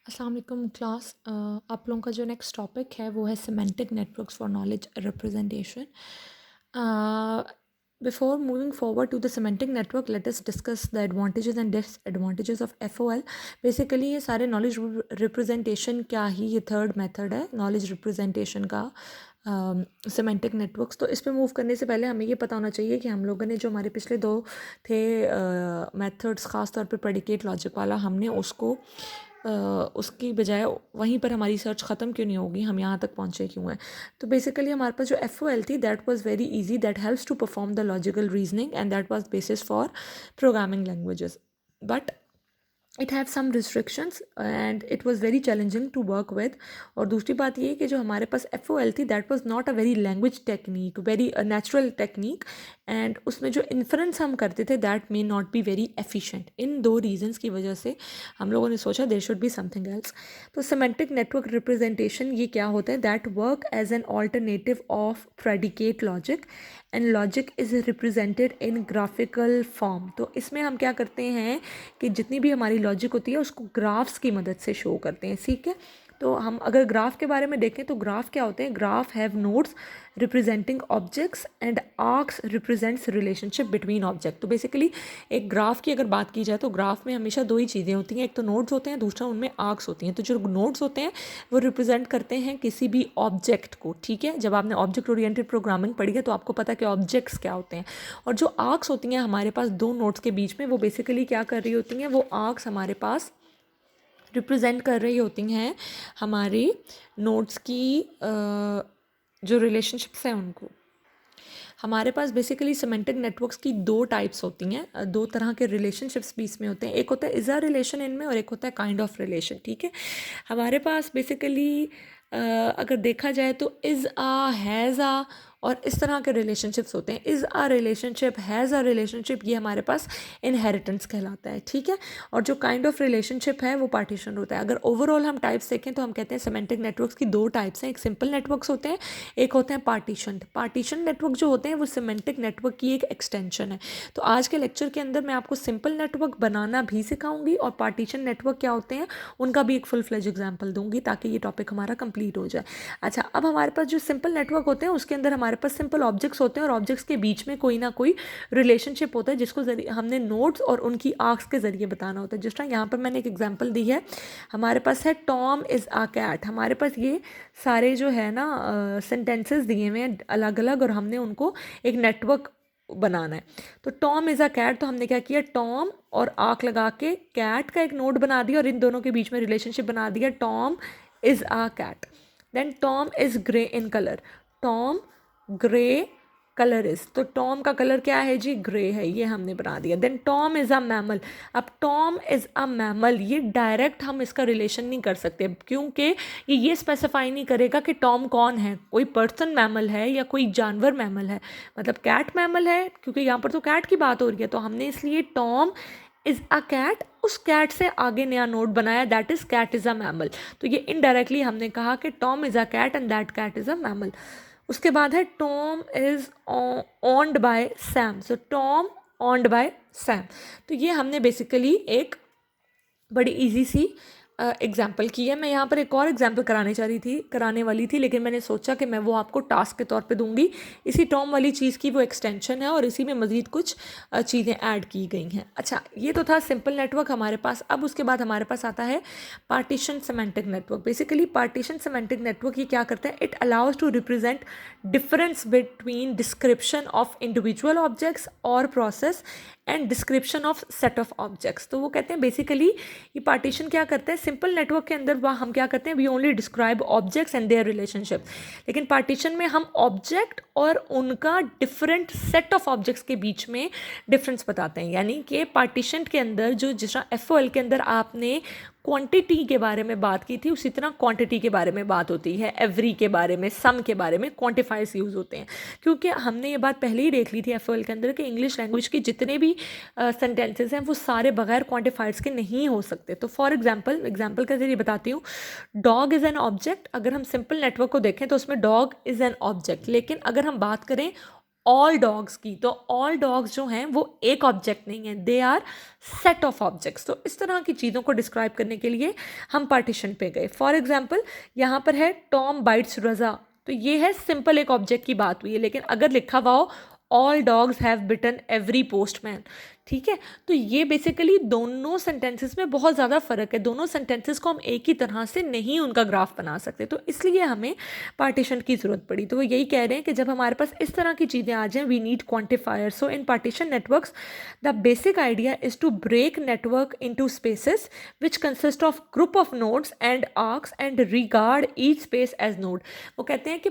अस्सलाम वालेकुम क्लास। आप लोगों का जो नेक्स्ट टॉपिक है वो है semantic networks for knowledge representation. Before moving forward to the semantic network, let us discuss the advantages and disadvantages of FOL. Basically ये सारे नॉलेज रिप्रेजेंटेशन का ही ये थर्ड मेथड है नॉलेज रिप्रेजेंटेशन का, सिमेंटिक नेटवर्क्स। तो इस पे मूव करने से पहले हमें ये पता होना चाहिए कि हम लोगों ने जो हमारे पिछले दो थे मेथड्स, ख़ास तौर पे प्रेडिकेट लॉजिक वाला, हमने उसको उसकी बजाय वहीं पर हमारी सर्च ख़त्म क्यों नहीं होगी, हम यहाँ तक पहुँचे क्यों हैं। तो बेसिकली हमारे पास जो एफ ओ एल थी, that was very easy, that helps to perform the logical reasoning and that was basis for programming languages, but it have some restrictions and it was very challenging to work with. और दूसरी बात ये कि जो हमारे पास F O L थी, that was not a very language technique, very natural technique, and उसमें जो इन्फ्रेंस हम करते थे that may not be very efficient. इन दो रीजंस की वजह से हम लोगों ने सोचा there should be something else. तो सिमेंटिक नेटवर्क रिप्रेजेंटेशन ये क्या होता है, that work as an alternative of predicate logic and logic is represented in graphical form. तो इसमें हम क्या करते हैं कि जितनी भी हमारी लॉजिक होती है उसको ग्राफ्स की मदद से शो करते हैं, ठीक है। तो हम अगर ग्राफ के बारे में देखें तो ग्राफ क्या होते हैं, graph have nodes representing objects and arcs represents relationship between object. तो बेसिकली एक ग्राफ की अगर बात की जाए तो ग्राफ में हमेशा दो ही चीज़ें होती हैं, एक तो नोड्स होते हैं, दूसरा उनमें आर्क्स होती हैं। तो जो नोड्स होते हैं वो रिप्रेजेंट करते हैं किसी भी ऑब्जेक्ट को, ठीक है। जब आपने ऑब्जेक्ट ओरिएंटेड प्रोग्रामिंग पढ़ी है तो आपको पता है कि ऑब्जेक्ट्स क्या होते हैं। और जो आर्क्स होती हैं हमारे पास दो नोड्स के बीच में, वो बेसिकली क्या कर रही होती हैं, वो आर्क्स हमारे पास रिप्रेजेंट कर रही होती हैं हमारे नोड्स की जो रिलेशनशिप्स हैं उनको। हमारे पास बेसिकली सिमेंटिक नेटवर्क्स की दो टाइप्स होती हैं, दो तरह के रिलेशनशिप्स भी इसमें होते हैं। एक होता है इज़ अ रिलेशन इनमें, और एक होता है काइंड ऑफ रिलेशन, ठीक है। हमारे पास बेसिकली अगर देखा जाए तो इज़ आ, हैज़ आ और इस तरह के रिलेशनशिप्स होते हैं। Is a relationship, has a relationship, ये हमारे पास इनहेरिटेंस कहलाता है, ठीक है। और जो काइंड ऑफ रिलेशनशिप है वो पार्टीशन होता है। अगर ओवरऑल हम टाइप्स देखें तो हम कहते हैं सिमेंटिक नेटवर्क्स की दो टाइप्स हैं, एक सिंपल नेटवर्क्स होते हैं, एक होते हैं पार्टीशन। पार्टीशन नेटवर्क जो होते हैं वो सिमेंटिक नेटवर्क की एक एक्सटेंशन है। तो आज के लेक्चर के अंदर मैं आपको सिंपल नेटवर्क बनाना भी सिखाऊंगी और पार्टीशन नेटवर्क क्या होते हैं उनका भी एक फुल फ्लेज एग्जाम्पल दूंगी ताकि ये टॉपिक हमारा कंप्लीट हो जाए। अच्छा, अब हमारे पास जो सिंपल नेटवर्क होते हैं उसके अंदर हमारे पास सिंपल ऑब्जेक्ट्स होते हैं और ऑब्जेक्ट्स के बीच में कोई ना कोई रिलेशनशिप होता है जिसको हमने नोड्स और उनकी आर्क्स के जरिए बताना होता है। जिस तरह यहाँ पर मैंने एक एग्जाम्पल दी है, हमारे पास है टॉम इज़ आ कैट। हमारे पास ये सारे जो है ना सेंटेंसेस दिए हुए हैं अलग अलग और हमने उनको एक नेटवर्क बनाना है। तो टॉम इज़ अ कैट, तो हमने क्या किया, टॉम और आँख लगा के कैट का एक नोड बना दिया और इन दोनों के बीच में रिलेशनशिप बना दिया, Tom is a cat. Then Tom is grey in colour, Tom grey colour is, तो टॉम का कलर क्या है जी, ग्रे है, ये हमने बना दिया। Then Tom is a mammal, अब टॉम इज़ अ मैमल, ये डायरेक्ट हम इसका रिलेशन नहीं कर सकते क्योंकि ये स्पेसिफाई नहीं करेगा कि टॉम कौन है, कोई पर्सन मैमल है या कोई जानवर मैमल है। मतलब कैट मैमल है क्योंकि यहाँ पर तो कैट की बात हो रही है, तो हमने इसलिए टॉम इज़ अ कैट, उस कैट से आगे नया नोड बनाया, that is cat is a mammal. तो ये इनडायरेक्टली हमने कहा कि Tom is a cat and that cat is a mammal. उसके बाद है Tom is owned by Sam, so Tom owned by Sam. तो ये हमने बेसिकली एक बड़ी इजी सी एग्जाम्पल की है। मैं यहाँ पर एक और एग्जाम्पल कराने वाली थी लेकिन मैंने सोचा कि मैं वो आपको टास्क के तौर पे दूंगी। इसी टॉम वाली चीज़ की वो एक्सटेंशन है और इसी में मज़ीद कुछ चीज़ें ऐड की गई हैं। अच्छा, ये तो था सिंपल नेटवर्क हमारे पास। अब उसके बाद हमारे पास आता है partition semantic network. Basically partition semantic network ये क्या करता है, it allows to represent difference between description of individual objects और process and description of set of objects. तो वो कहते हैं बेसिकली ये पार्टीशन क्या करता है, सिंपल नेटवर्क के अंदर वहाँ हम क्या करते हैं, we only describe objects and their relationship, लेकिन पार्टीशन में हम ऑब्जेक्ट और उनका डिफरेंट सेट ऑफ ऑब्जेक्ट्स के बीच में डिफरेंस बताते हैं। यानी कि पार्टीशन के अंदर जो जिस तरह एफ के अंदर आपने क्वांटिटी के बारे में बात की थी उसी तरह क्वांटिटी के बारे में बात होती है, एवरी के बारे में, सम के बारे में क्वांटिफायर्स यूज़ होते हैं। क्योंकि हमने ये बात पहले ही देख ली थी एफ के अंदर कि इंग्लिश लैंग्वेज के जितने भी सेंटेंसेस हैं वो सारे बगैर क्वांटिफायर्स के नहीं हो सकते। तो फॉर एग्जाम्पल के जरिए बताती हूँ, डॉग इज़ एन ऑब्जेक्ट। अगर हम सिंपल नेटवर्क को देखें तो उसमें डॉग इज़ एन ऑब्जेक्ट, लेकिन अगर हम बात करें ऑल डॉग्स की, तो ऑल डॉग्स जो हैं वो एक ऑब्जेक्ट नहीं है, they are set of objects. तो इस तरह की चीज़ों को डिस्क्राइब करने के लिए हम पार्टीशन पे गए। फॉर एग्जाम्पल यहाँ पर है टॉम बाइट्स रज़ा, तो ये है सिंपल एक ऑब्जेक्ट की बात हुई है, लेकिन अगर लिखा हुआ हो all dogs have bitten every postman, ठीक है, तो ये बेसिकली दोनों सेंटेंसेस में बहुत ज़्यादा फ़र्क है। दोनों सेंटेंसेस को हम एक ही तरह से नहीं उनका ग्राफ बना सकते, तो इसलिए हमें पार्टीशन की ज़रूरत पड़ी। तो वो यही कह रहे हैं कि जब हमारे पास इस तरह की चीज़ें आ जाएं, we need quantifier. So in partition networks the basic idea is to break network into spaces which consist of group of nodes and arcs and regard each space as node. वो कहते हैं कि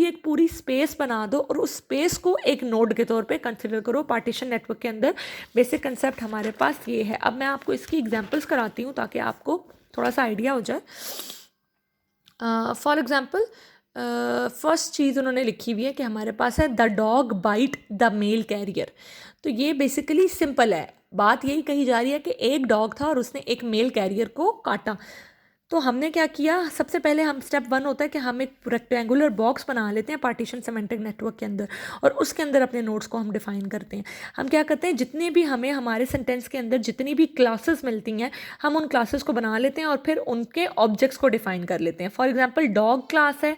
एक पूरी स्पेस बना दो और उस स्पेस को एक नोड के तौर पे कंसिडर करो। पार्टीशन नेटवर्क के अंदर बेसिक कंसेप्ट हमारे पास ये है। अब मैं आपको इसकी एग्जांपल्स कराती हूँ ताकि आपको थोड़ा सा आइडिया हो जाए। फॉर एग्जांपल फर्स्ट चीज़ उन्होंने लिखी हुई है कि हमारे पास है the dog bite the mail carrier. तो ये बेसिकली सिंपल है, बात यही कही जा रही है कि एक डॉग था और उसने एक मेल कैरियर को काटा। तो हमने क्या किया, सबसे पहले हम स्टेप 1 होता है कि हम एक रेक्टेंगुलर बॉक्स बना लेते हैं पार्टीशन सिमेंटिक नेटवर्क के अंदर और उसके अंदर अपने नोड्स को हम डिफाइन करते हैं। हम क्या करते हैं, जितने भी हमें हमारे सेंटेंस के अंदर जितनी भी क्लासेस मिलती हैं हम उन क्लासेस को बना लेते हैं और फिर उनके ऑब्जेक्ट्स को डिफाइन कर लेते हैं। फॉर एग्जाम्पल डॉग क्लास है,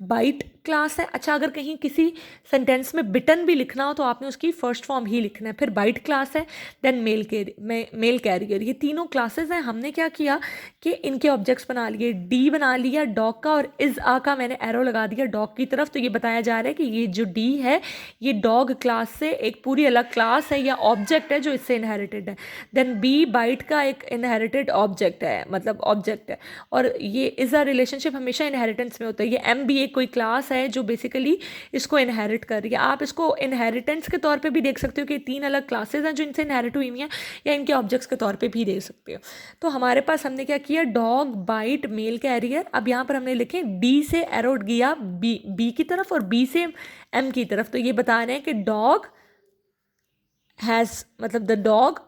बाइट क्लास है। अच्छा, अगर कहीं किसी सेंटेंस में बिटन भी लिखना हो तो आपने उसकी फर्स्ट फॉर्म ही लिखना है। फिर बाइट क्लास है, देन मेल कैरियर, ये तीनों क्लासेस हैं। हमने क्या किया कि इनके ऑब्जेक्ट्स बना लिए, डी बना लिया डॉग का और इज आ का मैंने एरो लगा दिया डॉग की तरफ। तो ये बताया जा रहा है कि ये जो डी है ये डॉग क्लास से एक पूरी अलग क्लास है या ऑब्जेक्ट है जो इससे इनहेरिटेड है। देन बी बाइट का एक इनहेरिटेड ऑब्जेक्ट है, मतलब ऑब्जेक्ट है, और ये इज अ रिलेशनशिप हमेशा इनहेरिटेंस में होता है। ये एम बी एक कोई क्लास है जो बेसिकली इसको इनहेरिट कर रही है। आप इसको इनहेरिटेंस के तौर पे भी देख सकते हो कि 3 अलग क्लासेस हैं जो इनसे इनहेरिट हुई हैं, या इनके ऑब्जेक्ट्स के तौर पे भी देख सकते हो। तो हमारे पास हमने क्या किया, डॉग बाइट मेल कैरियर। अब यहाँ पर हमने लिखे डी से एरो गया बी की तरफ और बी से एम की तरफ। तो ये बता रहे हैं कि डॉग हैज़, मतलब the dog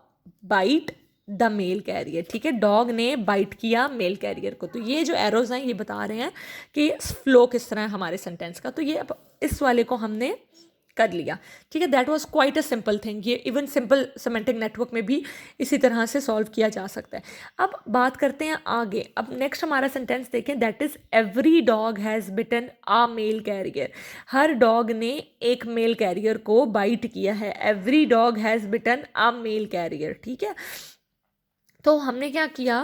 bite the mail carrier, ठीक है, डॉग ने बाइट किया मेल कैरियर को। तो ये जो एरोज हैं ये बता रहे हैं कि फ्लो किस तरह है हमारे सेंटेंस का। तो ये अब इस वाले को हमने कर लिया, ठीक है। That was quite a simple thing. ये इवन सिंपल सिमेंटिक नेटवर्क में भी इसी तरह से सॉल्व किया जा सकता है। अब बात करते हैं आगे। अब नेक्स्ट हमारा सेंटेंस देखें, that is every dog has bitten a mail carrier. हर डॉग ने एक मेल कैरियर को बाइट किया है। Every dog has bitten a mail carrier, ठीक है। तो हमने क्या किया,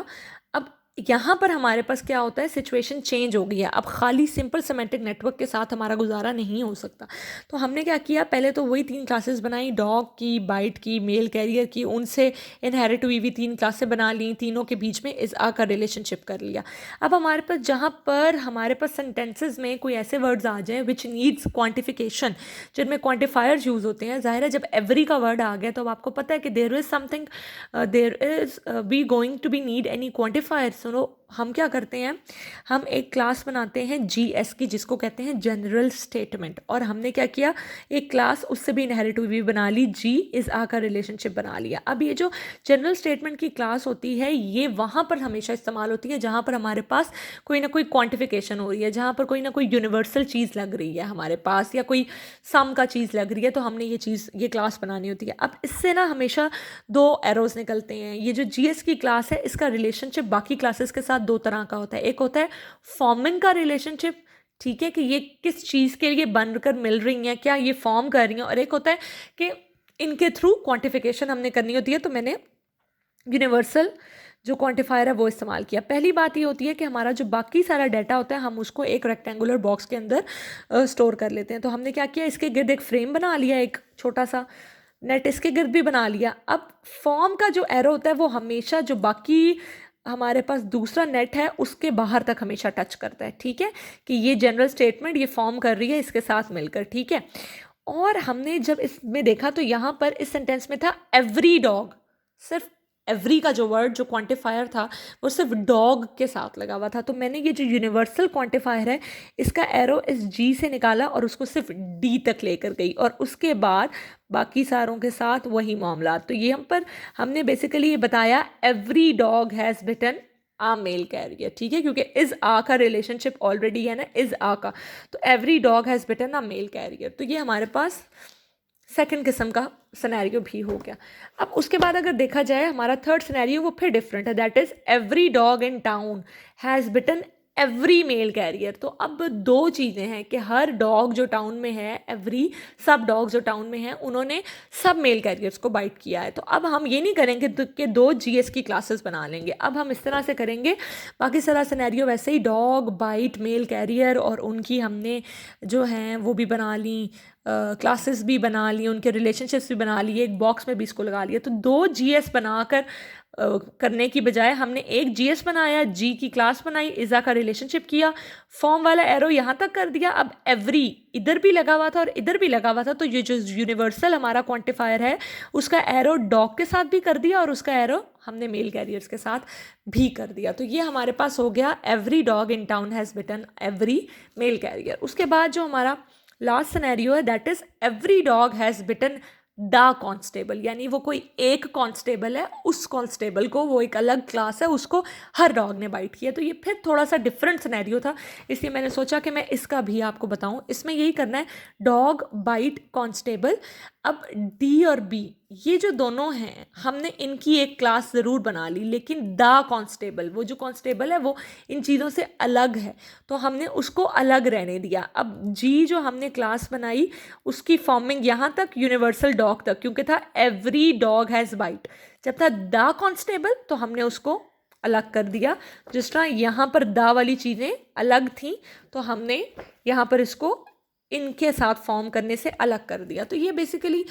अब यहाँ पर हमारे पास क्या होता है, सिचुएशन चेंज हो गई है। अब खाली सिंपल सिमेंटिक नेटवर्क के साथ हमारा गुजारा नहीं हो सकता। तो हमने क्या किया, पहले तो वही 3 क्लासेस बनाई, डॉग की, बाइट की, मेल कैरियर की, उनसे इनहेरिट हुई हुई 3 क्लासें बना ली, तीनों के बीच में इज आ का रिलेशनशिप कर लिया। अब हमारे पास जहाँ पर हमारे पास सेंटेंसेज में कोई ऐसे वर्ड्स आ जाएँ विच नीड्स क्वान्टिफिकेशन, जिनमें क्वान्टिफायर्स यूज़ होते हैं, ज़ाहिर है जब एवरी का वर्ड आ गया तो अब आपको पता है कि there is something, there is we going to be need any quantifier. सुनो, हम क्या करते हैं, हम एक क्लास बनाते हैं जीएस की, जिसको कहते हैं जनरल स्टेटमेंट, और हमने क्या किया, एक क्लास उससे भी इनहेरिट हुई बना ली, जी इज आ का रिलेशनशिप बना लिया। अब ये जो जनरल स्टेटमेंट की क्लास होती है ये वहाँ पर हमेशा इस्तेमाल होती है जहाँ पर हमारे पास कोई ना कोई क्वान्टिफिकेशन हो रही है, जहाँ पर कोई ना कोई यूनिवर्सल चीज़ लग रही है हमारे पास, या कोई सम का चीज़ लग रही है, तो हमने ये क्लास बनानी होती है। अब इससे ना हमेशा 2 एरोज निकलते हैं। ये जो जीएस की क्लास है इसका रिलेशनशिप बाकी क्लासेस के साथ 2 तरह का होता है। एक होता है फॉर्मिंग का रिलेशनशिप, ठीक है, कि ये किस चीज़ के लिए बनकर मिल रही हैं, क्या ये फॉर्म कर रही हैं, और एक होता है कि इनके थ्रू क्वांटिफिकेशन हमने करनी होती है। तो मैंने यूनिवर्सल जो क्वांटिफायर है वो इस्तेमाल किया। पहली बात ये होती है कि हमारा जो बाकी सारा डाटा होता है हम उसको एक रेक्टेंगुलर बॉक्स के अंदर स्टोर कर लेते हैं। तो हमने क्या किया, इसके गिर्द एक फ्रेम बना लिया, एक छोटा सा नेट इसके गिर्द भी बना लिया। अब फॉर्म का जो एरो होता है वो हमेशा जो बाकी हमारे पास दूसरा नेट है उसके बाहर तक हमेशा टच करता है, ठीक है, कि ये जनरल स्टेटमेंट ये फॉर्म कर रही है इसके साथ मिलकर, ठीक है। और हमने जब इसमें देखा तो यहाँ पर इस सेंटेंस में था एवरी डॉग, सिर्फ एवरी का जो वर्ड जो क्वांटिफायर था वो सिर्फ डॉग के साथ लगा हुआ था। तो मैंने ये जो यूनिवर्सल क्वांटिफायर है इसका एरो इस जी से निकाला और उसको सिर्फ डी तक लेकर गई, और उसके बाद बाकी सारों के साथ वही मामला। तो ये हमने बेसिकली ये बताया every dog has bitten a mail carrier, ठीक है, क्योंकि इज आ का रिलेशनशिप ऑलरेडी है ना, इज आ का, तो every dog has bitten a mail carrier. तो ये हमारे पास सेकंड किस्म का सिनेरियो भी हो गया। अब उसके बाद अगर देखा जाए हमारा थर्ड सिनेरियो वो फिर डिफरेंट है, that is every dog in town has bitten every mail carrier. तो अब दो चीज़ें हैं कि हर डॉग जो टाउन में है, एवरी सब डॉग जो टाउन में हैं, उन्होंने सब मेल कैरियर्स को बाइट किया है। तो अब हम ये नहीं करेंगे कि दो जीएस की क्लासेस बना लेंगे, अब हम इस तरह से करेंगे, बाकी सारा सिनेरियो वैसे ही डॉग बाइट मेल कैरियर और उनकी हमने जो हैं वो भी बना ली, क्लासेस भी बना ली, उनके रिलेशनशिप्स भी बना लिए, एक बॉक्स में भी इसको लगा लिया। तो दो जीएस बनाकर करने की बजाय हमने एक जीएस बनाया, जी की क्लास बनाई, इज़ा का रिलेशनशिप किया, फॉर्म वाला एरो यहाँ तक कर दिया। अब एवरी इधर भी लगा हुआ था और इधर भी लगा हुआ था, तो ये जो यूनिवर्सल हमारा क्वांटिफायर है उसका एरो डॉग के साथ भी कर दिया और उसका एरो हमने मेल कैरियर्स के साथ भी कर दिया। तो ये हमारे पास हो गया every dog in town has bitten every mail carrier. उसके बाद जो हमारा लास्ट सिनेरियो है that is every dog has bitten the constable, यानी वो कोई एक कॉन्स्टेबल है, उस कॉन्स्टेबल को, वो एक अलग क्लास है, उसको हर डॉग ने बाइट किया। तो ये फिर थोड़ा सा डिफरेंट सिनेरियो था, इसलिए मैंने सोचा कि मैं इसका भी आपको बताऊं। इसमें यही करना है, डॉग बाइट कॉन्स्टेबल। अब डी और बी ये जो दोनों हैं हमने इनकी एक क्लास ज़रूर बना ली, लेकिन द कॉन्स्टेबल, वो जो कॉन्स्टेबल है वो इन चीज़ों से अलग है, तो हमने उसको अलग रहने दिया। अब जी जो हमने क्लास बनाई उसकी फॉर्मिंग यहाँ तक यूनिवर्सल डॉग तक, क्योंकि था एवरी डॉग हैज़ बाइट, जब था द कॉन्स्टेबल तो हमने उसको अलग कर दिया। जिस तरह यहाँ पर द वाली चीज़ें अलग थी तो हमने यहाँ पर इसको इनके साथ फॉर्म करने से अलग कर दिया। तो ये बेसिकली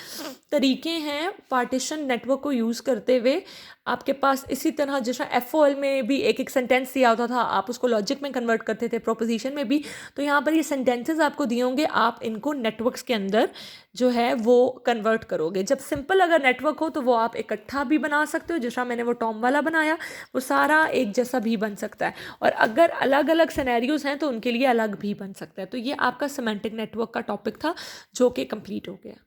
तरीके हैं पार्टीशन नेटवर्क को यूज़ करते हुए। आपके पास इसी तरह जिस तरह एफओएल में भी एक एक सेंटेंस दिया होता था, आप उसको लॉजिक में कन्वर्ट करते थे, प्रोपोजिशन में भी, तो यहाँ पर ये सेंटेंसेस आपको दिए होंगे, आप इनको नेटवर्क्स के अंदर जो है वो कन्वर्ट करोगे। जब सिंपल अगर नेटवर्क हो तो वो आप इकट्ठा भी बना सकते हो, जिस तरह मैंने वो टॉम वाला बनाया, वो सारा एक जैसा भी बन सकता है, और अगर अलग अलग सिनेरियोज हैं तो उनके लिए अलग भी बन सकता है। तो ये आपका सिमेंटिक नेटवर्क का टॉपिक था जो कि कंप्लीट हो गया।